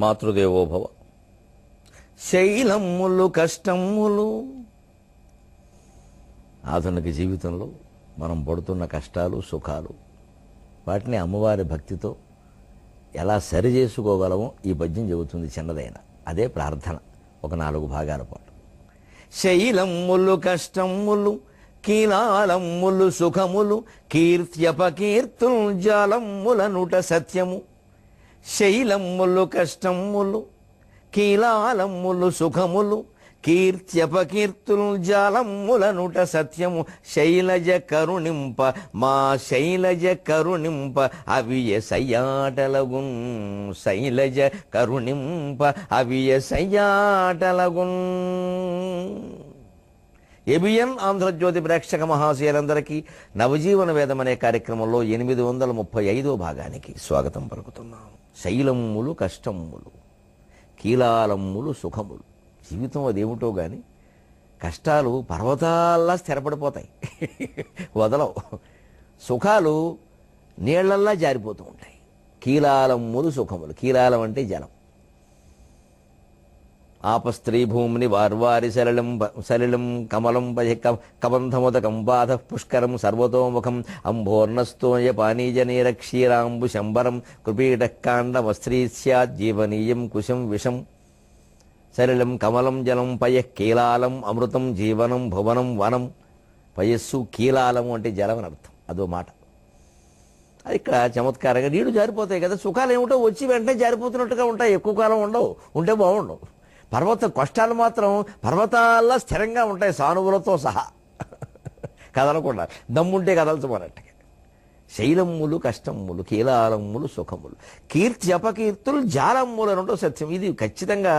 మాతృదేవోభవ. శైలమ్ములు కష్టములు. ఆధునిక జీవితంలో మనం పడుతున్న కష్టాలు సుఖాలు వాటిని అమ్మవారి భక్తితో ఎలా సరి చేసుకోగలమో ఈ పద్యం చెబుతుంది చిన్నదైన. అదే ప్రార్థన, ఒక 4 భాగాల పాటు. శైలమ్ములు కష్టములు కీలాలమ్ములు సుఖములు కీర్త్యపకీర్తుల్ జాలమ్ములనుట సత్యము. శైలమ్ములు కష్టములు కీలాలమ్ములు సుఖములు కీర్త్యపకీర్తుల్ జాలమ్ములనుట సత్యము. శైలజ కరుణింప మా శైలజ కరుణింప అవియ సయ్యాటలగున్. శైలజ కరుణింప అవియ సయ్యాటలగున్. ఏబిఎన్ ఆంధ్రజ్యోతి ప్రేక్షక మహాశయులందరికీ నవజీవన వేదం అనే కార్యక్రమంలో 835వ భాగానికి స్వాగతం పలుకుతున్నాం. శైలమ్ములు కష్టమ్ములు కీలాలమ్ములు సుఖములు. జీవితం అదేమిటో కానీ కష్టాలు పర్వతాల్లా స్థిరపడిపోతాయి, వదలవు. సుఖాలు నీళ్లల్లా జారిపోతూ ఉంటాయి. కీలాలమ్ములు సుఖములు. కీలాలం అంటే జలం. ఆపస్త్రీ భూమిని వార్వారి సలిలం కమలం కబంధముదకం బాధ పుష్కరం సర్వతోముఖం అంభోర్ణస్తోయ పానీజనీర క్షీరాంబు శంబరం కృపీటకాండమస్త్రీ స్యాజ్జీవనీయం కుశం విషం. సలిలం కమలం జలం పయ కీలాలం అమృతం జీవనం భువనం వనం. పయస్సు కీలాలము అంటే జలం అని అర్థం. అదో మాట. అది ఇక్కడ చమత్కారంగా నీళ్లు జారిపోతాయి కదా. సుఖాలు ఏమిటో వచ్చి వెంటనే జారిపోతున్నట్టుగా ఉంటాయి, ఎక్కువ కాలం ఉండవు, ఉంటే బాగుండవు. కష్టాలు మాత్రం పర్వతాల్లో స్థిరంగా ఉంటాయి, సానువులతో సహా కదలకుండా. దమ్ముంటే కదలచమన్నట్టుగా. శైలమ్ములు కష్టమ్ములు కీలాలమ్ములు సుఖములు కీర్తి అపకీర్తులు జాలమ్ములు అని ఉండవు సత్యం. ఇది ఖచ్చితంగా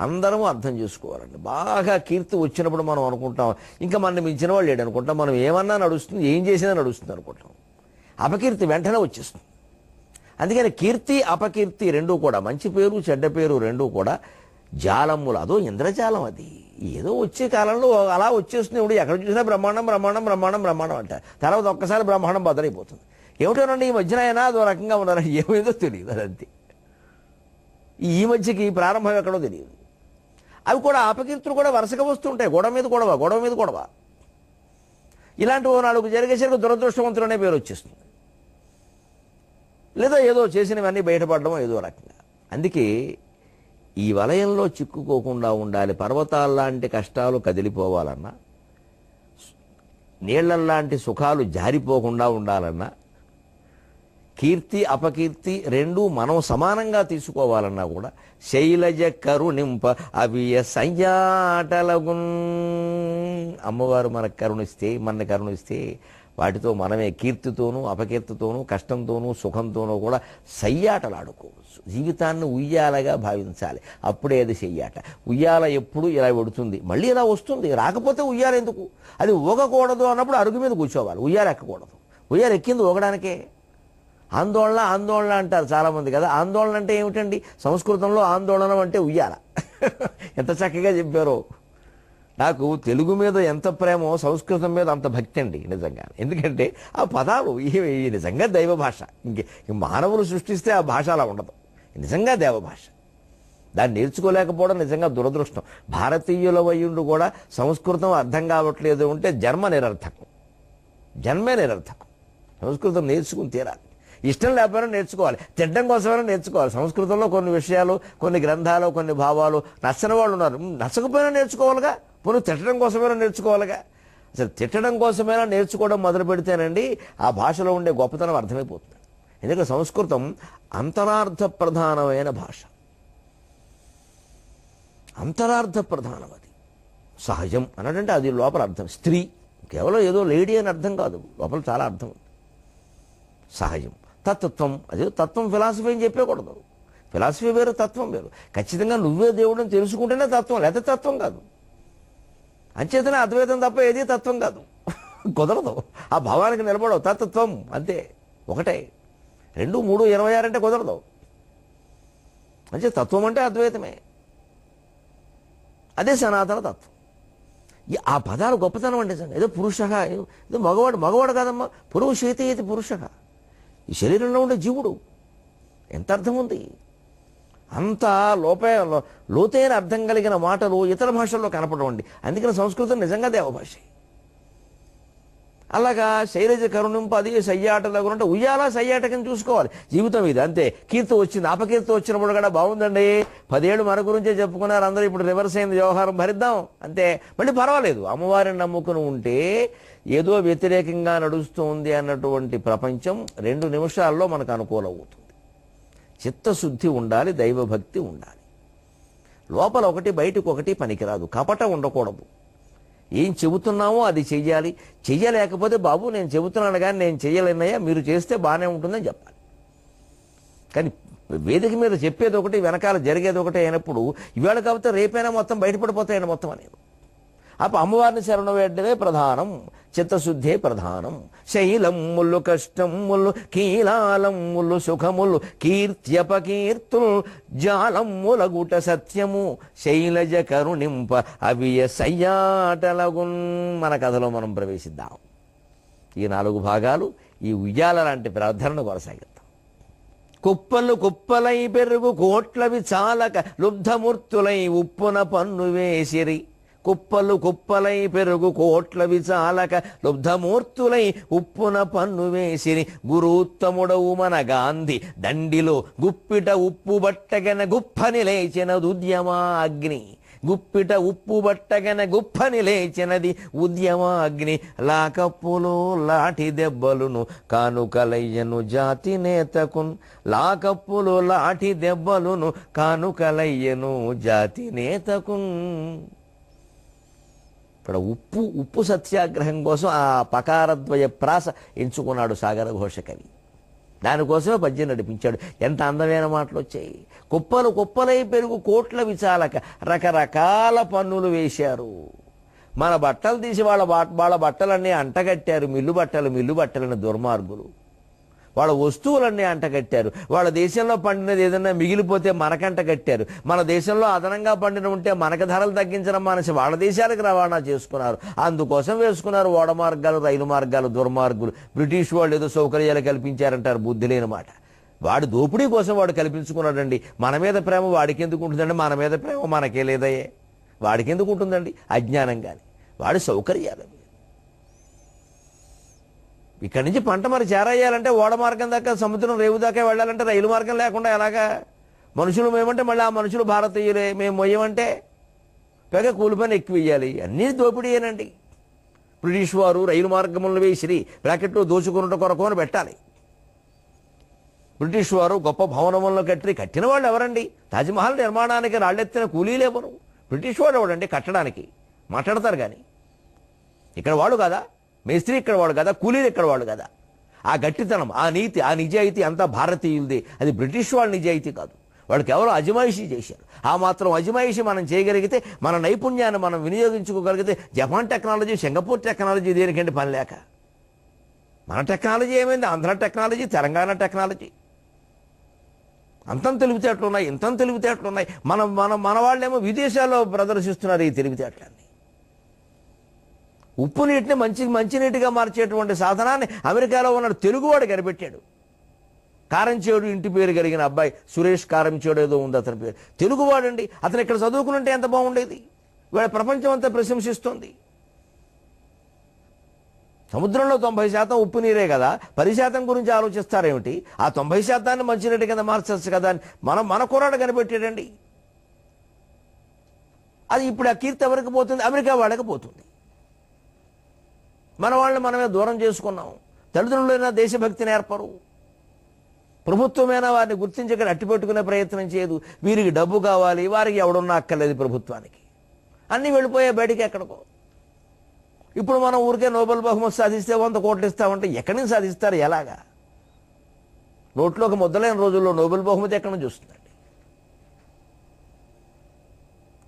అందరము అర్థం చేసుకోవాలండి. బాగా కీర్తి వచ్చినప్పుడు మనం అనుకుంటాం ఇంకా మనం మించిన వాళ్ళు లేడు అనుకుంటాం. మనం ఏమన్నా నడుస్తుంది, ఏం చేసినా నడుస్తుంది అనుకుంటాం. అపకీర్తి వెంటనే వచ్చేస్తుంది. అందుకని కీర్తి అపకీర్తి రెండూ కూడా, మంచి పేరు చెడ్డ పేరు రెండూ కూడా జాలమ్ములు. అదో ఇంద్రజాలం. అది ఏదో వచ్చే కాలంలో అలా వచ్చేస్తుంది. ఇప్పుడు ఎక్కడ చూసినా బ్రహ్మాండం బ్రహ్మాండం బ్రహ్మాండం బ్రహ్మాండం అంటారు. తర్వాత ఒక్కసారి బ్రహ్మాండం బదలైపోతుంది. ఏమిటోనండి ఈ మధ్యన అయినా అదో రకంగా ఉన్నారని ఏమేదో తెలియదు. అదంతే. ఈ మధ్యకి ప్రారంభం ఎక్కడో తెలియదు. అవి కూడా అపకీర్తులు కూడా వరుసగా వస్తుంటాయి. గొడవ మీద గొడవ, గొడవ మీద గొడవ. ఇలాంటి 4 జరిగేసరికి దురదృష్టవంతులు అనే పేరు వచ్చేస్తుంది. లేదా ఏదో చేసినవన్నీ బయటపడడం ఏదో రకంగా. అందుకే ఈ వలయంలో చిక్కుకోకుండా ఉండాలి. పర్వతాల్లాంటి కష్టాలు కదిలిపోవాలన్నా, నీళ్లల్లాంటి సుఖాలు జారిపోకుండా ఉండాలన్నా, కీర్తి అపకీర్తి రెండూ మనం సమానంగా తీసుకోవాలన్నా కూడా శైలజ కరుణింప అవియ సంయాటలగున్. అమ్మవారు మనకు కరుణిస్తే, మన కరుణిస్తే వాటితో మనమే కీర్తితోనూ అపకీర్తితోనూ కష్టంతోనూ సుఖంతోనూ కూడా సయ్యాటలాడుకోవచ్చు. జీవితాన్ని ఉయ్యాలగా భావించాలి. అప్పుడే అది చెయ్యాట. ఉయ్యాల ఎప్పుడు ఇలా పెడుతుంది, మళ్ళీ ఇలా వస్తుంది. రాకపోతే ఉయ్యాల ఎందుకు? అది ఊగకూడదు అన్నప్పుడు అరుగు మీద కూర్చోవాలి, ఉయ్యాల ఎక్కకూడదు. ఉయ్యాల ఎక్కింది ఊగడానికే. ఆందోళన ఆందోళన అంటారు చాలామంది కదా. ఆందోళన అంటే ఏమిటండి? సంస్కృతంలో ఆందోళన అంటే ఉయ్యాల. ఎంత చక్కగా చెప్పారో. నాకు తెలుగు మీద ఎంత ప్రేమో సంస్కృతం మీద అంత భక్తి అండి నిజంగా. ఎందుకంటే ఆ పదాలు ఇవి నిజంగా దైవ భాష. మానవులు సృష్టిస్తే ఆ భాష అలా ఉండదు. నిజంగా దేవ భాష. దాన్ని నేర్చుకోలేకపోవడం నిజంగా దురదృష్టం. భారతీయుల వయ్యుండు కూడా సంస్కృతం అర్థం కావట్లేదు అంటే జన్మ నిరర్థకం, జన్మే నిరర్థకం. సంస్కృతం నేర్చుకుని తీరాలి. ఇష్టం లేకపోయినా నేర్చుకోవాలి, తిట్టడం కోసమైనా నేర్చుకోవాలి. సంస్కృతంలో కొన్ని విషయాలు, కొన్ని గ్రంథాలు, కొన్ని భావాలు నచ్చని వాళ్ళు ఉన్నారు. నచ్చకపోయినా నేర్చుకోవాలిగా, పోనీ తిట్టడం కోసమైనా నేర్చుకోవాలిగా. అసలు తిట్టడం కోసమైనా నేర్చుకోవడం మొదలు పెడితేనండి ఆ భాషలో ఉండే గొప్పతనం అర్థమైపోతుంది. ఎందుకంటే సంస్కృతం అంతరార్థ ప్రధానమైన భాష. అంతరార్థ ప్రధానం. అది సహజం అన్నదంటే అది లోపల అర్థం. స్త్రీ కేవలం ఏదో లేడీ అని అర్థం కాదు, లోపల చాలా అర్థం ఉంది. సహజం. తత్వం, అదే తత్వం. ఫిలాసఫీ అని చెప్పకూడదు. ఫిలాసఫీ వేరు, తత్వం వేరు. ఖచ్చితంగా నువ్వే దేవుడని తెలుసుకుంటేనే తత్వం, లేకపోతే తత్వం కాదు. అంచేతనే అద్వైతం తప్ప ఏది తత్వం కాదు. కుదరదు. ఆ భావానికి నిలబడవు. తత్వం అంతే, ఒకటే. 2, 3, 26 అంటే కుదరదు. అంటే తత్వం అంటే అద్వైతమే. అదే సనాతన తత్వం. ఆ పదాలు గొప్పతనం అంటే ఏదో పురుష, ఏదో మగవాడు కాదమ్మా. పురుషేతి ఏది పురుష. ఈ శరీరంలో ఉండే జీవుడు ఎంత అర్థం ఉంది. అంత లోతైన అర్థం కలిగిన మాటలు ఇతర భాషల్లో కనపడవండి. అందుకని సంస్కృతం నిజంగా దేవభాష. అలాగా శైలజ కరుణింపది సయ్యాటలాగా అంటే ఉయ్యాల సయ్యాటకని చూసుకోవాలి. జీవితం ఇది అంతే. కీర్తి వచ్చింది, అపకీర్తి వచ్చినప్పుడు కూడా బాగుందండి, 10 ఏళ్ళు మన గురించే చెప్పుకున్నారు అందరూ, ఇప్పుడు రివర్స్ అయింది వ్యవహారం, భరిద్దాం అంతే, మళ్ళీ పర్వాలేదు. అమ్మవారిని నమ్ముకుని ఉంటే ఏదో వ్యతిరేకంగా నడుస్తుంది అన్నటువంటి ప్రపంచం 2 నిమిషాల్లో మనకు అనుకూలం అవుతుంది. చిత్తశుద్ధి ఉండాలి, దైవభక్తి ఉండాలి. లోపల ఒకటి బయటకు ఒకటి పనికిరాదు, కపట ఉండకూడదు. ఏం చెబుతున్నామో అది చెయ్యాలి. చెయ్యలేకపోతే బాబు నేను చెబుతున్నాను కానీ నేను చెయ్యలేనయ్యా, మీరు చేస్తే బాగానే ఉంటుందని చెప్పాలి. కానీ వేదిక మీద చెప్పేది ఒకటి, వెనకాల జరిగేది ఒకటి అయినప్పుడు ఇవాళ కాకపోతే రేపైనా మొత్తం బయటపడిపోతాయని మొత్తం అనేది. అప్పుడు అమ్మవారిని శరణ వేడమే ప్రధానం, చిత్తశుద్ధే ప్రధానం. శైలమ్ములు కష్టములు కీలాలమ్ములు సుఖములు కీర్త్యపకీర్తులు జాలమ్ముల గుట సత్యము శైలజ కరుణింప అవియ సయ్యాటలగున్. మన కథలో మనం ప్రవేశిద్దాం. ఈ 4 భాగాలు ఈ ఉయ్యాల లాంటి ప్రార్థనను కొనసాగిద్దాం. కుప్పలు కుప్పలై పెరుగు కోట్లవి చాలక లుబ్ధమూర్తులై ఉప్పున పన్ను వేసిరి. కుప్పలు కుప్పలై పెరుగు కోట్లవి చాలక లుబ్ధమూర్తులై ఉప్పున పన్ను వేసిరి. గురుత్తముడవు మన గాంధీ దండిలో గుప్పిట ఉప్పు బట్టగన గుప్పని లేచినది ఉద్యమా అగ్ని. గుప్పిట ఉప్పు బట్టగన గుప్పని లేచినది ఉద్యమా అగ్ని. లాకప్పులో లాఠి దెబ్బలును కానుకలయ్యను జాతి నేతకున్. లాకప్పులో లాఠి దెబ్బలును కానుకలయ్యను జాతి నేతకున్. ఇక్కడ ఉప్పు సత్యాగ్రహం కోసం ఆ పకారద్వయ ప్రాస ఎంచుకున్నాడు సాగర ఘోష కవి. దానికోసమే పద్యం నడిపించాడు. ఎంత అందమైన మాటలు వచ్చాయి. కుప్పలు కుప్పలై పెరుగు కోట్ల విచాలక రకరకాల పన్నులు వేశారు. మన బట్టలు తీసి వాళ్ళ బట్టలన్నీ అంటగట్టారు. మిల్లు బట్టలని దుర్మార్గులు. వాళ్ళ వస్తువులన్నీ అంటగట్టారు. వాళ్ళ దేశంలో పండినది ఏదైనా మిగిలిపోతే మనకంట కట్టారు. మన దేశంలో అదనంగా పండిన ఉంటే మనకు ధరలు తగ్గించడం మానేసి వాళ్ళ దేశాలకు రవాణా చేసుకున్నారు. అందుకోసం వేసుకున్నారు ఓడ మార్గాలు, రైలు మార్గాలు. దుర్మార్గులు. బ్రిటిష్ వాళ్ళు ఏదో సౌకర్యాలు కల్పించారంటారు, బుద్ధి లేని మాట. వాడు దోపిడీ కోసం వాడు కల్పించుకున్నాడండి. మన మీద ప్రేమ వాడికి ఎందుకు ఉంటుందండి? మన మీద ప్రేమ మనకే లేదయ్యే. వాడికి ఎందుకు ఉంటుందండి? అజ్ఞానం కానీ. వాడి సౌకర్యాలు. ఇక్కడి నుంచి పంట మరి చేరయ్యాలంటే ఓడ మార్గం దాకా, సముద్రం రేవు దాకా వెళ్ళాలంటే రైలు మార్గం లేకుండా ఎలాగా? మనుషులు మేమంటే మళ్ళీ ఆ మనుషులు భారతీయులే, మేము మొయ్యమంటే పైగా కూలి పని ఎక్కువ ఇయ్యాలి. అన్నీ దోపిడీయేనండి. బ్రిటిష్ వారు రైలు మార్గములను వేసిరి బ్రాకెట్లో దోచుకున్నట్టు కొరకు అని పెట్టాలి. బ్రిటిష్ వారు గొప్ప భవనములను కట్టిన వాళ్ళు ఎవరండి? తాజ్మహల్ నిర్మాణానికి రాళ్ళెత్తిన కూలీలు ఎవరు? బ్రిటిష్ వాడు ఎవడండి కట్టడానికి? మాట్లాడతారు కానీ ఇక్కడ వాడు కదా, మేస్త్రి ఇక్కడ వాడు కదా, కూలీలు ఇక్కడ వాడు కదా. ఆ గట్టితనం, ఆ నీతి, ఆ నిజాయితీ అంతా భారతీయులది. అది బ్రిటిష్ వాళ్ళ నిజాయితీ కాదు. వాళ్ళకి ఎవరో అజమాయిషీ చేశారు. ఆ మాత్రం అజమాయిషీ మనం చేయగలిగితే, మన నైపుణ్యాన్ని మనం వినియోగించుకోగలిగితే, జపాన్ టెక్నాలజీ, సింగపూర్ టెక్నాలజీ దేనికంటే పని లేక మన టెక్నాలజీ ఏమైంది? ఆంధ్ర టెక్నాలజీ, తెలంగాణ టెక్నాలజీ అంతం తెలివితేటలున్నాయి, ఇంతం తెలివితేటలున్నాయి. మన వాళ్ళేమో విదేశాల్లో ప్రదర్శిస్తున్నారు ఈ తెలివితేటలన్నీ. ఉప్పు నీటిని మంచినీటిగా మార్చేటువంటి సాధనాన్ని అమెరికాలో ఉన్న తెలుగువాడు కనిపెట్టాడు. కారంచేడు ఇంటి పేరు కలిగిన అబ్బాయి, సురేష్ కారంచేడు ఏదో ఉంది అతని పేరు. తెలుగువాడండి. అతను ఇక్కడ చదువుకునుంటే ఎంత బాగుండేది. ఇవాళ ప్రపంచం అంతా ప్రశంసిస్తుంది. సముద్రంలో 90% ఉప్పు నీరే కదా, 10% గురించి ఆలోచిస్తారేమిటి? ఆ 90% మంచినీటి కింద మార్చచ్చు కదా అని మన కుర్రాడు కనిపెట్టాడండి. అది ఇప్పుడు ఆ కీర్తి ఎవరికి పోతుంది? అమెరికా వాళ్ళకి పోతుంది. మన వాళ్ళని మనమే దూరం చేసుకున్నాం. తల్లిదండ్రులైనా దేశభక్తి నేర్పరు. ప్రభుత్వమైనా వారిని గుర్తించక అట్టిపెట్టుకునే ప్రయత్నం చేయదు. వీరికి డబ్బు కావాలి, వారికి ఎవడున్నా అక్కర్లేదు ప్రభుత్వానికి. అన్నీ వెళ్ళిపోయే బయటికి ఎక్కడికో. ఇప్పుడు మనం ఊరికే నోబెల్ బహుమతి సాధిస్తే 100 కోట్లు ఇస్తామంటే ఎక్కడి నుంచి సాధిస్తారు? ఎలాగా? నోట్లోకి ముద్దలైన రోజుల్లో నోబెల్ బహుమతి ఎక్కడి నుంచి వస్తుందండి?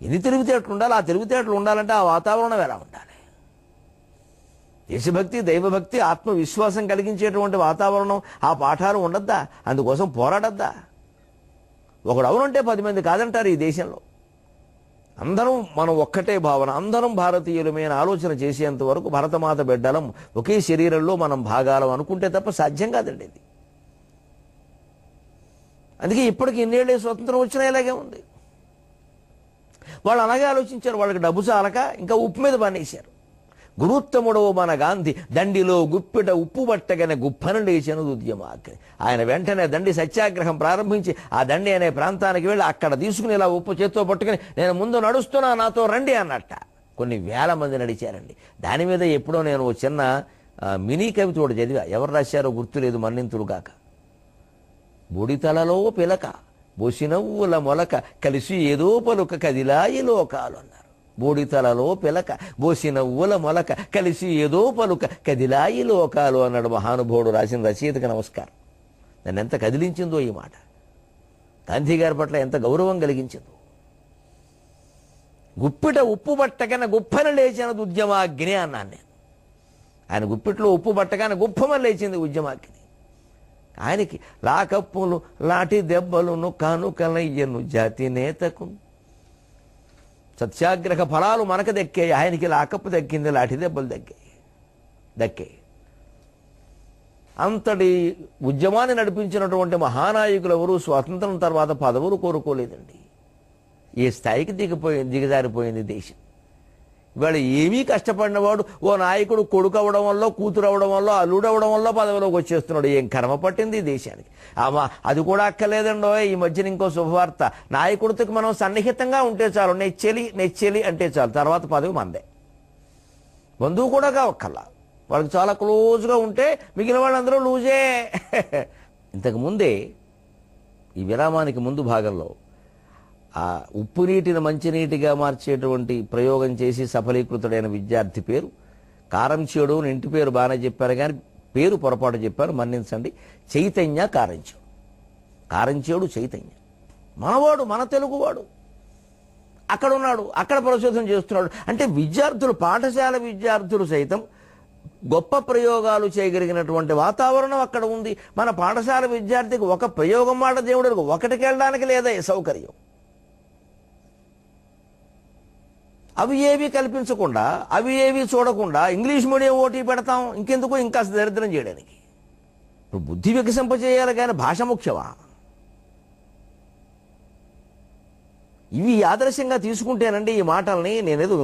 ఎన్ని తెలివితేటలు ఉండాలి? ఆ తెలివితేటలు ఉండాలంటే ఆ వాతావరణం ఎలా ఉండాలి? దేశభక్తి, దైవభక్తి, ఆత్మవిశ్వాసం కలిగించేటువంటి వాతావరణం, ఆ పాఠాలు ఉండద్దా? అందుకోసం పోరాడద్దా? ఒకడు అవునంటే 10 మంది కాదంటారు ఈ దేశంలో. అందరం మనం ఒక్కటే భావన, అందరం భారతీయులమైన ఆలోచన చేసేంత వరకు భరతమాత బిడ్డలం, ఒకే శరీరంలో మనం భాగాలం అనుకుంటే తప్ప సాధ్యం కాదండి ఇది. అందుకే ఇప్పటికి ఇన్నేళ్ళే స్వతంత్రం వచ్చినా ఇలాగే ఉంది. వాళ్ళు అలాగే ఆలోచించారు. వాళ్ళకి డబ్బు చాలక ఇంకా ఉప్పు మీద బానేశారు. గురుత్తముడో మన గాంధీ దండిలో గుప్పిట ఉప్పు పట్టగానే గుప్పన లేచినది ఉద్యమాగ్ని. ఆయన వెంటనే దండి సత్యాగ్రహం ప్రారంభించి ఆ దండి అనే ప్రాంతానికి వెళ్ళి అక్కడ తీసుకుని ఇలా ఉప్పు చేత్తో పట్టుకుని నేను ముందు నడుస్తున్నా నాతో రండి అన్నట్ట. కొన్ని వేల మంది నడిచారండి. దాని మీద ఎప్పుడో నేను ఓ చిన్న మినీ కవిత ఒకటి చదివా. ఎవరు రాశారో గుర్తులేదు, మన్నింతులుగాక. బుడితలలో పిలక బొసినవ్వుల మొలక కలిసి ఏదో పలుక కదిలాయి లోకాలు అన్నారు. బూడితలలో పిలక బోసినవ్వుల మొలక కలిసి ఏదో పలుక కదిలాయి లోకాలు అన్నాడు మహానుభావుడు. రాసిన రచయితకు నమస్కారం. నన్ను ఎంత కదిలించిందో ఈ మాట. గాంధీ గారి పట్ల ఎంత గౌరవం కలిగించిందో. గుప్పిట ఉప్పు పట్టకన గుప్పన లేచినది ఉద్యమాగ్ని అన్నాను నేను. ఆయన గుప్పిట్లో ఉప్పు పట్టగానే గుప్పమని లేచింది ఉద్యమాగ్ని. ఆయనకి లాకప్పులు లాటి దెబ్బలును కానుకలయ్యను జాతి నేతకు. సత్యాగ్రహ ఫలాలు మనకు దక్కాయి, ఆయనకి లాకప్పు దక్కింది, లాఠీ దెబ్బలు దక్కాయి. అంతటి ఉద్యమాన్ని నడిపించినటువంటి మహానాయకులు ఎవరు స్వాతంత్రం తర్వాత పదవులు కోరుకోలేదండి. ఏ స్థాయికి దిగజారిపోయింది దేశం. ఇవాళ ఏమీ కష్టపడినవాడు ఓ నాయకుడు కొడుకు అవడం వల్ల, కూతురు అవడం వల్ల, అల్లుడు అవడం వల్ల పదవిలోకి వచ్చేస్తున్నాడు. ఏం కర్మ పట్టింది దేశానికి. అది కూడా అక్కర్లేదండో. ఈ మధ్యన ఇంకో శుభవార్త. నాయకుడితో మనం సన్నిహితంగా ఉంటే చాలు, నెచ్చెలి అంటే చాలు, తర్వాత పదవి మందే. బంధువు కూడా కావక్కల్లా, వాళ్ళకి చాలా క్లోజ్గా ఉంటే మిగిలిన వాళ్ళందరూ లూజే. ఇంతకుముందే ఈ విరామానికి ముందు భాగంలో ఆ ఉప్పు నీటిని మంచినీటిగా మార్చేటువంటి ప్రయోగం చేసి సఫలీకృతుడైన విద్యార్థి పేరు కారంచేడు. ఇంటి పేరు బాగానే చెప్పారు కానీ పేరు పొరపాటు చెప్పారు, మన్నించండి. చైతన్య కారంచేడు. కారంచేడు చైతన్య మనవాడు, మన తెలుగువాడు. అక్కడ ఉన్నాడు, అక్కడ పరిశోధన చేస్తున్నాడు. అంటే విద్యార్థులు, పాఠశాల విద్యార్థులు సైతం గొప్ప ప్రయోగాలు చేయగలిగినటువంటి వాతావరణం అక్కడ ఉంది. మన పాఠశాల విద్యార్థికి ఒక ప్రయోగం మాట దేవుడికి ఒకటికి వెళ్ళడానికి లేదా సౌకర్యం. అవి ఏవి కల్పించకుండా, అవి ఏవి చూడకుండా ఇంగ్లీష్ మీడియం ఓటీ పెడతాం. ఇంకెందుకు, ఇంకా దరిద్రం చేయడానికి. ఇప్పుడు బుద్ధి వికసింపచేయాలి కానీ భాష ముఖ్యమా? ఇవి ఆదర్శంగా తీసుకుంటేనండి ఈ మాటల్ని నేనేదో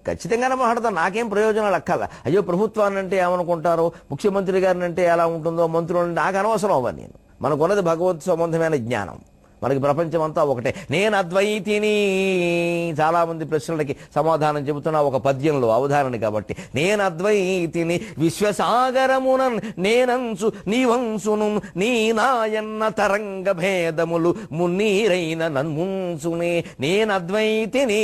ఖచ్చితంగానే మాట్లాడతాను. నాకేం ప్రయోజనాలు అక్కల. అయ్యో ప్రభుత్వాన్ని అంటే ఏమనుకుంటారో, ముఖ్యమంత్రి గారిని అంటే ఎలా ఉంటుందో, మంత్రులు నాకు అనవసరం అవ్వని. నేను మనకున్నది భగవత్ సంబంధమైన జ్ఞానం. మనకి ప్రపంచం అంతా ఒకటే. నేను అద్వైతిని. చాలా మంది ప్రశ్నలకి సమాధానం చెబుతున్నా ఒక పద్యంలో, అవధారణ కాబట్టి. నేను అద్వైతిని విశ్వసాగరమునన్ నేనంచు నీవంసును నీ నాయన్న తరంగ భేదములు మున్నీరైన నన్ముంచునే. నేను అద్వైతిని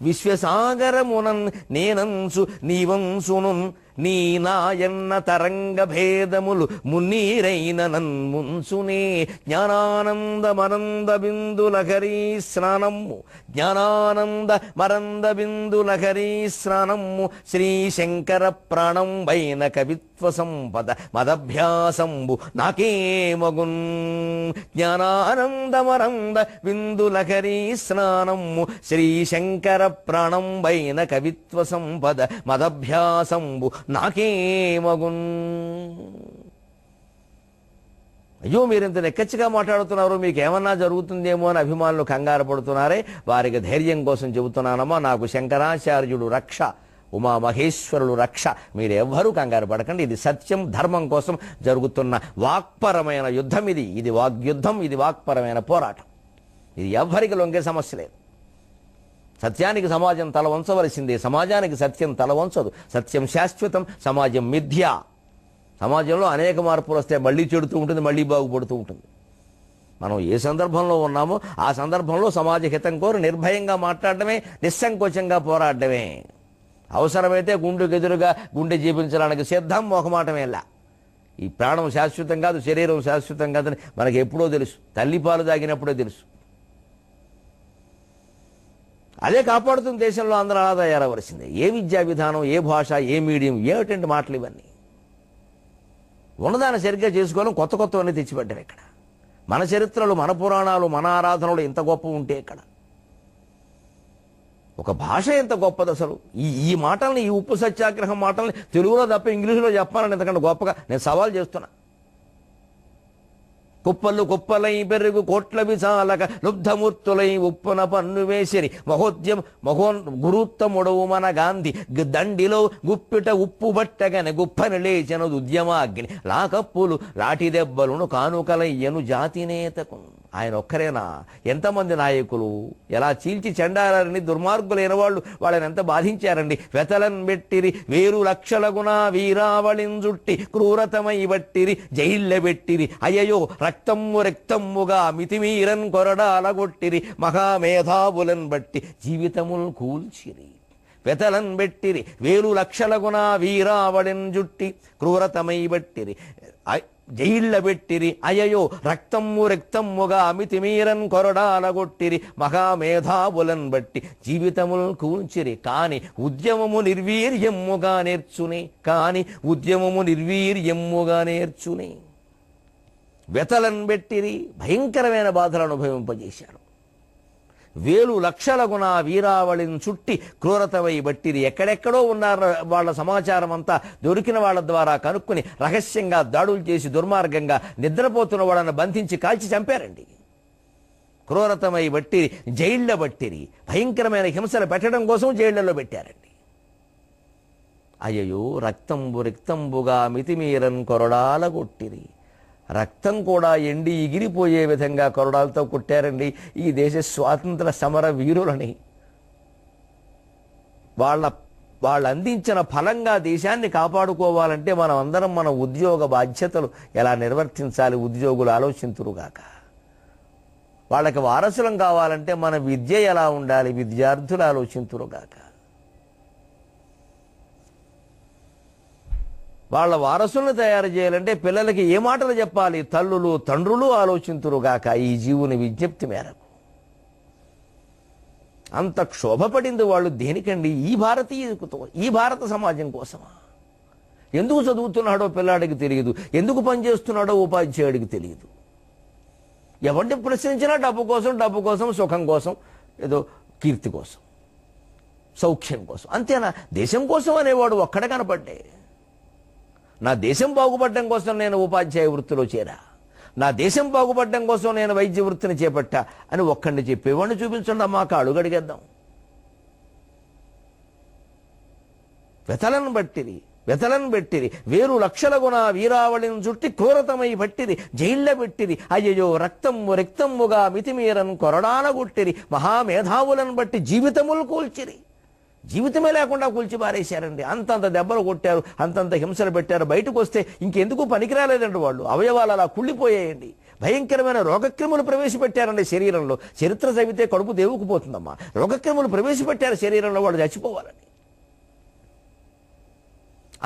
విశ్వసాగరమునన్ నేనంచు నీవంసును నీ నాయన్న తరంగ భేదములు మున్నీరైన నన్ముంచునే. జ్ఞానానంద మరంద బిందులహరీ స్నానము, జ్ఞానానంద మరంద బిందులహరీ స్నానము శ్రీశంకర ప్రాణం వైన కవిత్వ సంపద మదభ్యాసంబు నాకేమగున్. జ్ఞానానంద మరంద బిందులహరీ స్నానము శ్రీశంకర ప్రాణం వైన కవిత్వ సంపద మదభ్యాసంబు నాకేమగున్. అయ్యో మీరింత నెక్కచ్చిగా మాట్లాడుతున్నారు, మీకు ఏమన్నా జరుగుతుందేమో అని అభిమానులు కంగారు పడుతున్నారే, వారికి ధైర్యం కోసం చెబుతున్నానమ్మా. నాకు శంకరాచార్యుడు రక్ష, ఉమామహేశ్వరులు రక్ష. మీరెవ్వరూ కంగారు పడకండి. ఇది సత్యం, ధర్మం కోసం జరుగుతున్న వాక్పరమైన యుద్ధం. ఇది వాగ్యుద్ధం, ఇది వాక్పరమైన పోరాటం. ఇది ఎవ్వరికి లొంగే సమస్య లేదు. సత్యానికి సమాజం తల వంచవలసిందే, సమాజానికి సత్యం తల వంచదు. సత్యం శాశ్వతం, సమాజం మిథ్య. సమాజంలో అనేక మార్పులు వస్తే మళ్ళీ చెడుతూ ఉంటుంది, మళ్ళీ బాగుపడుతూ ఉంటుంది. మనం ఏ సందర్భంలో ఉన్నామో ఆ సందర్భంలో సమాజ హితం కోరి నిర్భయంగా మాట్లాడటమే, నిస్సంకోచంగా పోరాడటమే. అవసరమైతే గుండెకెదురుగా గుండె జీవించడానికి సిద్ధం, మొహమాటమేలా. ఈ ప్రాణం శాశ్వతం కాదు, శరీరం శాశ్వతం కాదని మనకి ఎప్పుడో తెలుసు. తల్లిపాలు తాగినప్పుడే తెలుసు. అదే కాపాడుతున్న దేశంలో అందరూ అలా తయారవలసిందే. ఏ విద్యా విధానం, ఏ భాష, ఏ మీడియం, ఏమిటంటే మాటలు ఇవన్నీ. ఉన్నదాన్ని సరిగ్గా చేసుకోవడం, కొత్త కొత్తవన్నీ తెచ్చిపెట్టారు ఇక్కడ. మన చరిత్రలు, మన పురాణాలు, మన ఆరాధనలు ఇంత గొప్ప ఉంటే ఇక్కడ ఒక భాష ఎంత గొప్పది అసలు. ఈ మాటల్ని, ఈ ఉప్పు సత్యాగ్రహం మాటల్ని తెలుగులో తప్ప ఇంగ్లీషులో చెప్పాలని ఎంతకంటే గొప్పగా నేను సవాల్ చేస్తున్నా. కుప్పలు కుప్పలై పెరుగు కోట్ల విశాలక లుబ్ధమూర్తులై ఉప్పున పన్ను వేసిరి గురుత్తముడవు మన గాంధీ దండిలో గుప్పిట ఉప్పు బట్టగని గుప్పని లేచెను ఉద్యమాగ్ని లాకప్పులు లాటి దెబ్బలను కానుకలయ్యను జాతినేతకు. ఆయన ఒక్కరేనా? ఎంతమంది నాయకులు ఎలా చీల్చి చెండారని దుర్మార్గులైన వాళ్ళు వాళ్ళని ఎంత బాధించారండి. వెతలన్ పెట్టిరి వేరు లక్షల గుణ వీరావళింజుట్టి క్రూరతమై బట్టిరి జైళ్ళ పెట్టిరి అయ్యయో రక్తమ్ము రక్తమ్ముగా మితిమీరన్ కొరడాల కొట్టిరి మహామేధావులన్ బట్టి జీవితముల్ కూల్చిరి. వెతలన్ పెట్టిరి వేలు లక్షల గుణ వీరావళిన్ జుట్టి క్రూరతమై బట్టిరి జైళ్ళ పెట్టిరి అయ్యయో రక్తమ్ము రక్తమ్ముగా మితిమీరన్ కొరడాల కొట్టిరి మహామేధావులన్ బట్టి జీవితములు కూల్చిరి. కాని ఉద్యమము నిర్వీర్యమ్ముగా నేర్చుని వెతలన్ పెట్టిరి భయంకరమైన బాధలు అనుభవింపజేశారు. వేలు లక్షల గుణ వీరావళిని చుట్టి క్రూరతమై బట్టిరి. ఎక్కడెక్కడో ఉన్నారు వాళ్ళ సమాచారం అంతా దొరికిన వాళ్ళ ద్వారా కనుక్కుని రహస్యంగా దాడులు చేసి దుర్మార్గంగా నిద్రపోతున్న వాళ్ళని బంధించి కాల్చి చంపారండి. క్రూరతమై బట్టిరి జైళ్ళ బట్టిరి. భయంకరమైన హింసలు పెట్టడం కోసం జైళ్లలో పెట్టారండి. అయ్యో రక్తంబుగా మితిమీరన్ కొరడాల కొట్టిరి. రక్తం కూడా ఎండి ఎగిరిపోయే విధంగా కొరడాలతో కొట్టారండి ఈ దేశ స్వాతంత్ర సమర వీరులని. వాళ్ళు అందించిన ఫలంగా దేశాన్ని కాపాడుకోవాలంటే మనం అందరం మన ఉద్యోగ బాధ్యతలు ఎలా నిర్వర్తించాలి ఉద్యోగులు ఆలోచింతురుగాక. వాళ్ళకి వారసులం కావాలంటే మన విద్య ఎలా ఉండాలి విద్యార్థులు ఆలోచింతురుగాక. వాళ్ళ వారసులను తయారు చేయాలంటే పిల్లలకి ఏ మాటలు చెప్పాలి తల్లులు తండ్రులు ఆలోచింతురుగాక. ఈ జీవుని విజ్ఞప్తి మేరకు అంత క్షోభపడింది వాళ్ళు దేనికండి? ఈ భారత సమాజం కోసమా? ఎందుకు చదువుతున్నాడో పిల్లాడికి తెలియదు, ఎందుకు పనిచేస్తున్నాడో ఉపాధ్యాయుడికి తెలియదు. ఎవరిని ప్రశ్నించినా డబ్బు కోసం సుఖం కోసం ఏదో కీర్తి కోసం సౌఖ్యం కోసం అంతేనా? దేశం కోసం అనేవాడు ఒక్కడ కనపడ్డే. నా దేశం బాగుపడడం కోసం నేను ఉపాధ్యాయ వృత్తిలో చేరా, నా దేశం బాగుపడడం కోసం నేను వైద్య వృత్తిని చేపట్టా అని ఒక్కడిని చెప్పేవాడిని చూపించండి మాకు అడుగడిగేద్దాం. వెతలను బట్టిరి వేరు లక్షల గుణ వీరావళిని చుట్టి క్రూరతమై బట్టిరి జైళ్ళ పెట్టిరి అయ్యయో రక్తమ్ముగా మితిమీరన్ కొరడాల కొట్టిరి మహామేధావులను బట్టి జీవితములు కూల్చిరి. జీవితమే లేకుండా కూల్చి పారేశారండి. అంతంత దెబ్బలు కొట్టారు, అంతంత హింసలు పెట్టారు. బయటకు వస్తే ఇంకెందుకు పనికిరాలేదండి వాళ్ళు. అవయవాలు అలా కుళ్ళిపోయాయండి. భయంకరమైన రోగక్రిములు ప్రవేశపెట్టారండి శరీరంలో. చరిత్ర చదివితే కడుపు దేవుకుపోతుందమ్మా. రోగక్రిములు ప్రవేశపెట్టారు శరీరంలో, వాళ్ళు చచ్చిపోవాలని.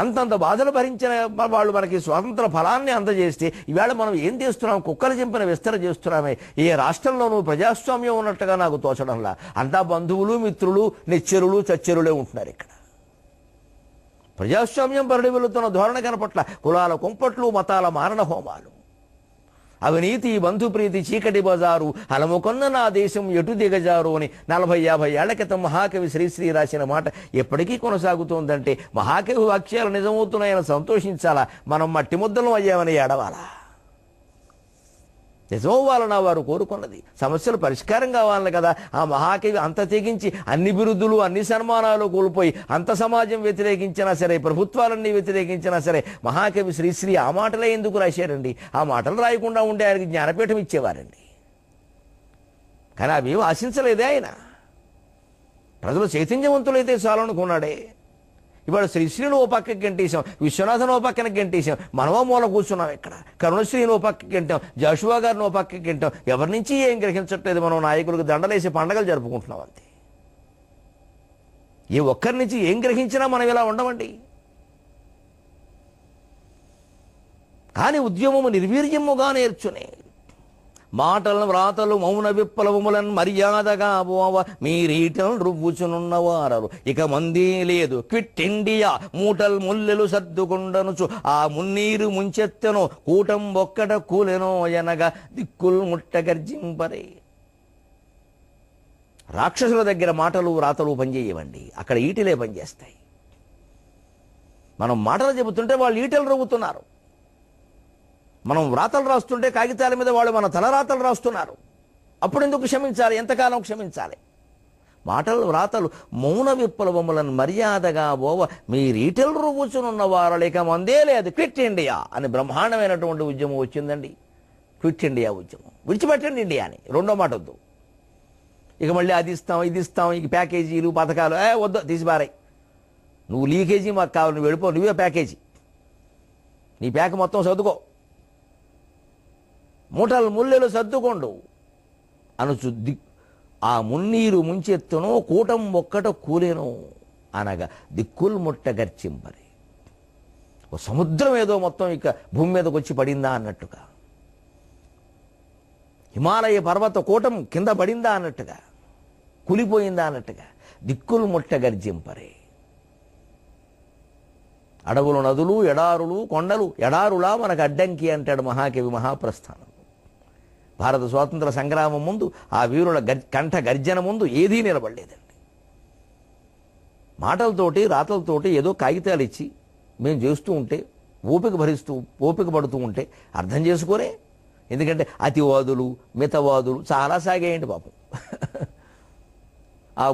అంతంత బాధలు భరించిన వాళ్ళు మనకి స్వాతంత్ర ఫలాన్ని అందజేస్తే ఈవేళ మనం ఏం చేస్తున్నాం? కుక్కలు చింపిన విస్తర చేస్తున్నామే. ఏ రాష్ట్రంలోనూ ప్రజాస్వామ్యం ఉన్నట్టుగా నాకు తోచడంలా. అంతా బంధువులు మిత్రులు నెచ్చెరులు చచ్చెరులే ఉంటున్నారు ఇక్కడ. ప్రజాస్వామ్యం పరిడి వెళుతున్న ధోరణి కనపట్ల కులాల కుంపట్లు మతాల మారణ హోమాలు అవినీతి బంధుప్రీతి చీకటి బజారు అలముకొన్న నా దేశం ఎటు దిగజారు అని 40-50 ఏళ్ల క్రితం మహాకవి శ్రీశ్రీ రాసిన మాట ఎప్పటికీ కొనసాగుతోందంటే మహాకవి వాక్యాలు నిజమవుతున్నాయని సంతోషించాలా, మనం మట్టి ముద్దలు అయ్యామని ఏడవాలా? నిజమవ్వాలన్నా వారు కోరుకున్నది. సమస్యలు పరిష్కారం కావాలని కదా ఆ మహాకవి అంత తెగించి అన్ని బిరుదులు అన్ని సన్మానాలు కోల్పోయి అంత సమాజం వ్యతిరేకించినా సరే ప్రభుత్వాలన్నీ వ్యతిరేకించినా సరే మహాకవి శ్రీశ్రీ ఆ మాటలే ఎందుకు రాశారండి? ఆ మాటలు రాయకుండా ఉండే ఆయనకి జ్ఞానపీఠం ఇచ్చేవారండి. కానీ అవేం ఆశించలేదే ఆయన. ప్రజలు చైతన్యవంతులైతే చాలు అనుకున్నాడే. ఇవాళ శ్రీశ్రీని ఓ పక్కకి గంటేశాం, విశ్వనాథన్ ఓ పక్కన గంటేశాం, మనమో మూల కూర్చున్నాం ఇక్కడ. కరుణశ్రీని ఓ పక్కకి గంటాం, జాషువా గారిని ఓ పక్కకి గంటాం. ఎవరి నుంచి ఏం గ్రహించట్లేదు. మనం నాయకులకు దండలేసి పండగలు జరుపుకుంటున్నాం అంతే. ఏ ఒక్కరి నుంచి ఏం గ్రహించినా మనం ఇలా ఉండమండి. కానీ ఉద్యమము నిర్వీర్యముగా నేర్చునే మాటలను వ్రాతలు మౌన విప్లవములను మర్యాదగా పోవ మీరీటలు రువ్వుచునున్నవారు ఇక మంది లేదు. క్విట్ ఇండియా మూటల్ ముల్లెలు సర్దుకుండనుచు ఆ మున్నీరు ముంచెత్తెనో కూటం ఒక్కట కూలెనో ఎనగా దిక్కులు ముట్ట గర్జింపరే. రాక్షసుల దగ్గర మాటలు వ్రాతలు పనిచేయవండి, అక్కడ ఈటలే పనిచేస్తాయి. మనం మాటలు చెబుతుంటే వాళ్ళు ఈటలు రువ్వుతున్నారు. మనం వ్రాతలు రాస్తుంటే కాగితాల మీద వాళ్ళు మన తలరాతలు రాస్తున్నారు. అప్పుడు ఎందుకు క్షమించాలి? ఎంతకాలం క్షమించాలి? మాటలు వ్రాతలు మౌన విప్లవములను మర్యాదగా ఓవ మీరీటలు రువ్వుచునున్న వారు లేక మందే లేదు, క్విట్ ఇండియా అని బ్రహ్మాండమైనటువంటి ఉద్యమం వచ్చిందండి. క్విట్ ఇండియా ఉద్యమం. విడిచిపెట్టండి ఇండియా అని. రెండో మాట వద్దు. ఇక మళ్ళీ అది ఇస్తాం ఇది ఇస్తాం, ఇక ప్యాకేజీలు పథకాలు వద్దు, తీసిపారాయి. నువ్వు లీకేజీ మాకు కావాలి, నువ్వు వెళ్ళిపో, నువ్వే ప్యాకేజీ, నీ ప్యాక్ మొత్తం సర్దుకో, మూటలు ముల్లెలు సర్దుకోండు అనుచు ఆ మున్నీరు ముంచెత్తును కూటం ఒక్కట కూలేను అనగా దిక్కులు ముట్ట గర్చింపరి. ఓ సముద్రం ఏదో మొత్తం ఇక భూమి మీదకి వచ్చి పడిందా అన్నట్టుగా, హిమాలయ పర్వత కూటం కింద పడిందా అన్నట్టుగా, కూలిపోయిందా అన్నట్టుగా దిక్కులు ముట్ట గర్జింపరే. అడవులు నదులు ఎడారులు కొండలు ఎడారులా మనకు అడ్డంకి అంటాడు మహాకవి మహాప్రస్థానం. భారత స్వాతంత్ర సంగ్రామం ముందు ఆ వీరుల కంఠ గర్జన ముందు ఏదీ నిలబడలేదండి. మాటలతోటి రాతలతోటి ఏదో కాగితాలు ఇచ్చి మేము చేస్తూ ఉంటే ఓపిక పడుతూ ఉంటే అర్థం చేసుకోరే. ఎందుకంటే అతివాదులు మితవాదులు చాలా సాగేయండి పాపం. ఆ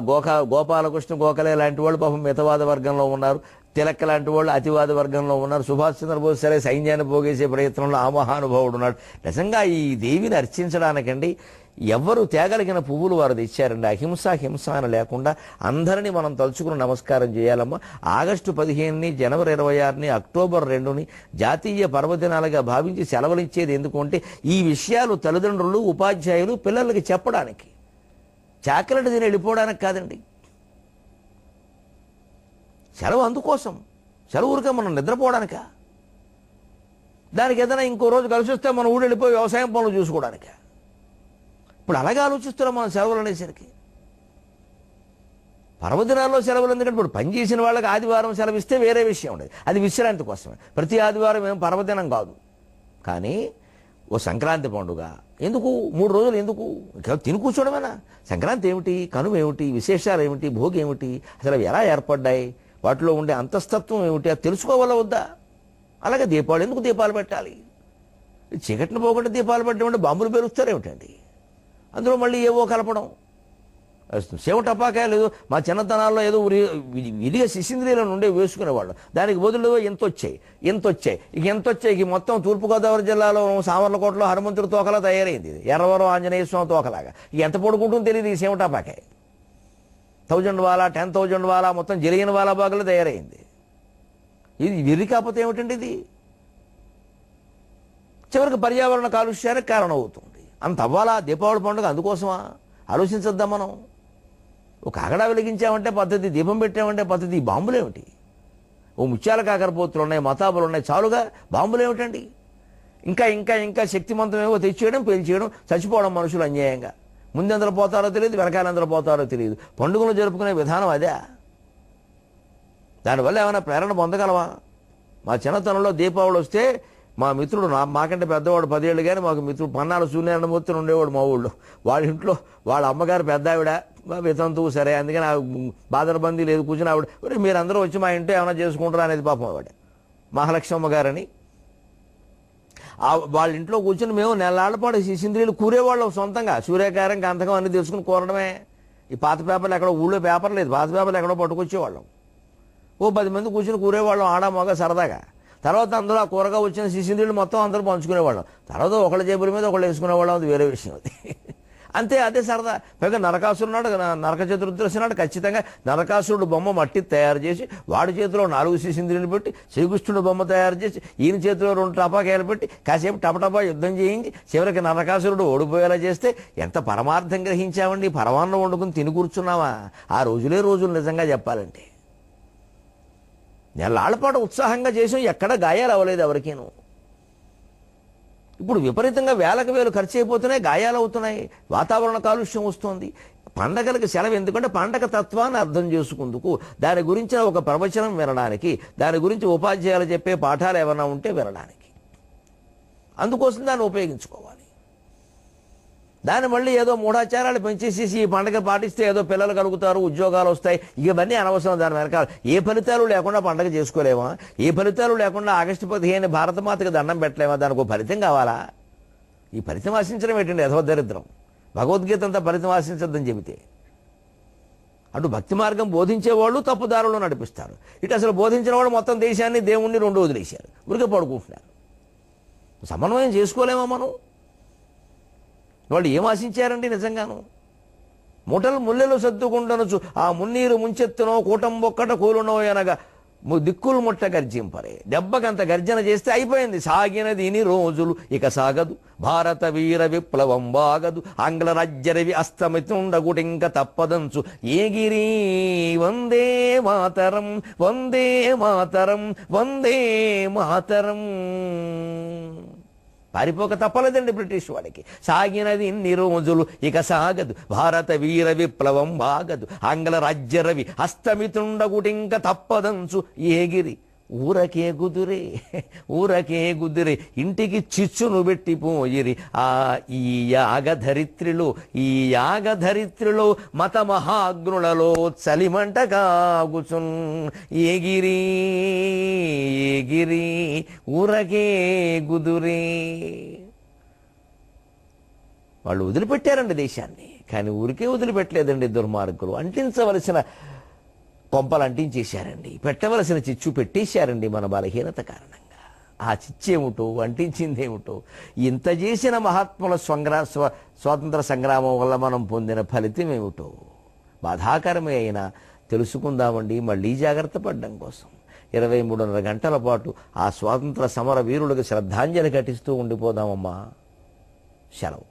గోపాలకృష్ణ గోఖలే లాంటి వాళ్ళు పాపం మితవాద వర్గంలో ఉన్నారు, తిలక్ లాంటి వాళ్ళు అతివాద వర్గంలో ఉన్నారు, సుభాష్ చంద్రబోస్ సరే సైన్యాన్ని పోగేసే ప్రయత్నంలో ఆ మహానుభావుడు ఉన్నాడు. నిజంగా ఈ దేవిని అర్చించడానికండి ఎవరు తేగలిగిన పువ్వులు వారు తెచ్చారండి. హింస అని లేకుండా అందరినీ మనం తలుచుకుని నమస్కారం చేయాలమ్మా. ఆగస్టు 15ని, జనవరి 26ని, అక్టోబర్ 2ని జాతీయ పర్వదినాలుగా భావించి సెలవులిచ్చేది ఎందుకంటే ఈ విషయాలు తల్లిదండ్రులు ఉపాధ్యాయులు పిల్లలకి చెప్పడానికి, చాకలెట్ తిని వెళ్ళిపోవడానికి కాదండి. సెలవు అందుకోసం, సెలవు ఊరికే మనం నిద్రపోవడానిక, దానికి ఏదైనా ఇంకో రోజు కలిసి వస్తే మనం ఊరు వెళ్ళిపోయి వ్యవసాయం పనులు చూసుకోవడానిక. ఇప్పుడు అలాగే ఆలోచిస్తున్నాం మనం సెలవులు అనేసరికి. పర్వదినాల్లో సెలవులు ఎందుకంటే ఇప్పుడు పనిచేసిన వాళ్ళకి ఆదివారం సెలవు ఇస్తే వేరే విషయం ఉండేది, అది విశ్రాంతి కోసమే. ప్రతి ఆదివారం ఏం పర్వదినం కాదు. కానీ ఓ సంక్రాంతి పండుగ ఎందుకు, 3 రోజులు ఎందుకు, తిని కూర్చోవడమేనా? సంక్రాంతి ఏమిటి, కనుమ ఏమిటి, విశేషాలు ఏమిటి, భోగి ఏమిటి, అసలు అవి ఎలా ఏర్పడ్డాయి, వాటిలో ఉండే అంతస్తత్వం ఏమిటి, అది తెలుసుకోవాలా వద్దా? అలాగే దీపావళి ఎందుకు దీపాలు పెట్టాలి? చీకటిని పోకుండా దీపాలు పెట్టడం బాంబులు పేరుస్తారేమిటండి? అందులో మళ్ళీ ఏవో కలపడం. సేవ టపాకాయలు ఏదో మా చిన్నతనాల్లో ఏదో విడిగా శిశింద్రియాలను ఉండే వేసుకునేవాళ్ళు. దానికి బదులు ఎంత వచ్చాయి. ఇక మొత్తం తూర్పుగోదావరి జిల్లాలో సామర్లకోటలో హనుమంతుడి తోకలా తయారైంది. ఎర్రవరం ఆంజనేయ స్వామి తోకలాగా. ఇక ఎంత పడుకుంటుందో తెలియదు ఈ సేవ టపాకాయ. 1000 వాలా 10,000 వాలా మొత్తం జలియన్ వాలా బాగులో తయారైంది. ఇది విరి కాకపోతే ఏమిటండి? ఇది చివరికి పర్యావరణ కాలుష్యానికి కారణమవుతుంది. అంత అవ్వాలా దీపావళి పండుగ? అందుకోసమా? ఆలోచించొద్దాం మనం. ఒక కాగడా వెలిగించామంటే పద్ధతి, దీపం పెట్టామంటే పద్ధతి. బాంబులు ఏమిటి? ఓ ముత్యాల కాకరపోతులు ఉన్నాయి, మతాబులు ఉన్నాయి, చాలుగా బాంబులు ఏమిటండి? ఇంకా శక్తివంతమేమో తెచ్చేయడం, పేల్చేయడం, చచ్చిపోవడం మనుషులు అన్యాయంగా. ముందెందరూ పోతారో తెలియదు, వెనకాలందరూ పోతారో తెలియదు. పండుగలు జరుపుకునే విధానం అదే. దానివల్ల ఏమైనా ప్రేరణ పొందగలవా? మా చిన్నతనంలో దీపావళి వస్తే మా మిత్రుడు, మాకంటే పెద్దవాడు 10 ఏళ్ళు, కానీ మాకు మిత్రుడు పన్నాల సూర్యనారాయణమూర్తి ఉండేవాడు మా ఊళ్ళో. వాళ్ళ ఇంట్లో వాళ్ళ అమ్మగారు పెద్ద ఆవిడ, వితంతువు సరే, అందుకని ఆ బాదరబందీ లేదు. కూర్చుని ఆవిడ, మీరందరూ వచ్చి మా ఇంట్లో ఏమైనా చేసుకుంటారా అనేది పాపం ఆవిడ మహాలక్ష్మమ్మ గారని. వాళ్ళ ఇంట్లో కూర్చొని మేము నెలల పాటు శిశింద్రియులు కూరేవాళ్ళం సొంతంగా. సూర్యకారం గంధకం అన్ని తెలుసుకుని కూరడమే. ఈ పాత పేపర్లు ఎక్కడో, ఊళ్ళో పేపర్ లేదు, పాత పేపర్లు ఎక్కడో పట్టుకొచ్చేవాళ్ళం. ఓ 10 మంది కూర్చొని కూరేవాళ్ళం, ఆడ మగ సరదాగా. తర్వాత అందులో ఆ కూరగా వచ్చిన శిశింద్రియులు మొత్తం అందరూ పంచుకునేవాళ్ళం. తర్వాత ఒకళ్ళ జేబుల మీద ఒకళ్ళు వేసుకునేవాళ్ళం, అది వేరే విషయం. అది అంతే, అదే సరదా. పైగా నరకాసురుడు నాడు, నరక చతుర్దశి నాడు ఖచ్చితంగా నరకాసురుడు బొమ్మ మట్టి తయారు చేసి వాడి చేతిలో 4 శిశింద్రియులు పెట్టి, శ్రీకృష్ణుడు బొమ్మ తయారు చేసి ఈయన చేతిలో 2 టపాకాయలు పెట్టి కాసేపు టపటపా యుద్ధం చేయించి చివరికి నరకాసురుడు ఓడిపోయేలా చేస్తే ఎంత పరమార్థం గ్రహించామండి. పరమాన్నం వండుకుని తిని కూర్చున్నావా? ఆ రోజులే రోజులు నిజంగా చెప్పాలంటే. నెలల పాటు ఉత్సాహంగా చేసాం, ఎక్కడ గాయాలు అవ్వలేదు ఎవరికేను. ఇప్పుడు విపరీతంగా వేలకు వేలు ఖర్చు అయిపోతున్నాయి, గాయాలు అవుతున్నాయి, వాతావరణ కాలుష్యం వస్తుంది. పండగలకు సెలవు ఎందుకంటే పండగ తత్వాన్ని అర్థం చేసుకుందుకు, దాని గురించి ఒక ప్రవచనం వినడానికి, దాని గురించి ఉపాధ్యాయులు చెప్పే పాఠాలు ఏమైనా ఉంటే వినడానికి. అందుకోసం దాన్ని ఉపయోగించుకోవాలి. దాన్ని మళ్ళీ ఏదో మూఢాచారాలు పెంచేసేసి ఈ పండగ పాటిస్తే ఏదో పిల్లలు కలుగుతారు, ఉద్యోగాలు వస్తాయి, ఇవన్నీ అనవసరం. దాని వెనకాల ఏ ఫలితాలు లేకుండా పండగ చేసుకోలేమా? ఏ ఫలితాలు లేకుండా ఆగస్టు 15 భారతమాతకి దండం పెట్టలేమా? దానికి ఒక ఫలితం కావాలా? ఈ ఫలితం ఆశించడం ఏంటండి యథోదరిద్రం. భగవద్గీత అంతా ఫలితం ఆశించద్దని చెబితే అటు భక్తి మార్గం బోధించేవాళ్ళు తప్పుదారులు నడిపిస్తారు, ఇటు అసలు బోధించిన వాళ్ళు మొత్తం దేశాన్ని దేవుణ్ణి రెండు వదిలేశారు, ఊరికే పడుకుంటున్నారు. సమన్వయం చేసుకోలేమా మనం? వాళ్ళు ఏం ఆశించారండి నిజంగాను? ముఠలు ముల్లెలు సర్దుకుంటనొచ్చు ఆ మున్నీరు ముంచెత్తునో కూటంబొక్కట కూలునో అనగా దిక్కులు ముట్ట గర్జింపరే. దెబ్బకంత గర్జన చేస్తే అయిపోయింది. సాగినది ఇన్ని రోజులు ఇక సాగదు, భారత వీర విప్లవం బాగదు, ఆంగ్ల రాజ్యరవి అస్తమితుండగుటింక తప్పదంచు ఏగిరి వందే మాతరం వందే మాతరం వందే మాతరం. పారిపోక తప్పలేదండి బ్రిటిష్ వాడికి. సాగినది ఇన్ని రోజులు ఇక సాగదు, భారత వీర విప్లవం బాగదు, ఆంగ్ల రాజ్యరవి అస్తమితుండగుటింక తప్పదంచు ఏగిరి ఊరకే గుదురే ఊరకే గుదురే ఇంటికి చిచ్చును పెట్టిపోయిరి. ఈ యాగధరిత్రిలో మత మహాగ్నులలో చలిమంట కాగుచున్ ఏగిరి ఊరకే గుదురే. వాళ్ళు వదిలిపెట్టారండి దేశాన్ని, కానీ ఊరికే వదిలిపెట్టలేదండి దుర్మార్గులు. అంటించవలసిన కొంపలు అంటించేశారండి, పెట్టవలసిన చిచ్చు పెట్టేశారండి మన బలహీనత కారణంగా. ఆ చిచ్చేమిటో అంటించిందేమిటో, ఇంత చేసిన మహాత్ముల స్వాతంత్ర సంగ్రామం వల్ల మనం పొందిన ఫలితం ఏమిటో బాధాకరమే అయినా తెలుసుకుందామండి మళ్ళీ జాగ్రత్త పడడం కోసం. 23.5 గంటల పాటు ఆ స్వాతంత్ర సమర వీరులకు శ్రద్ధాంజలి ఘటిస్తూ ఉండిపోదామమ్మా. సెలవు.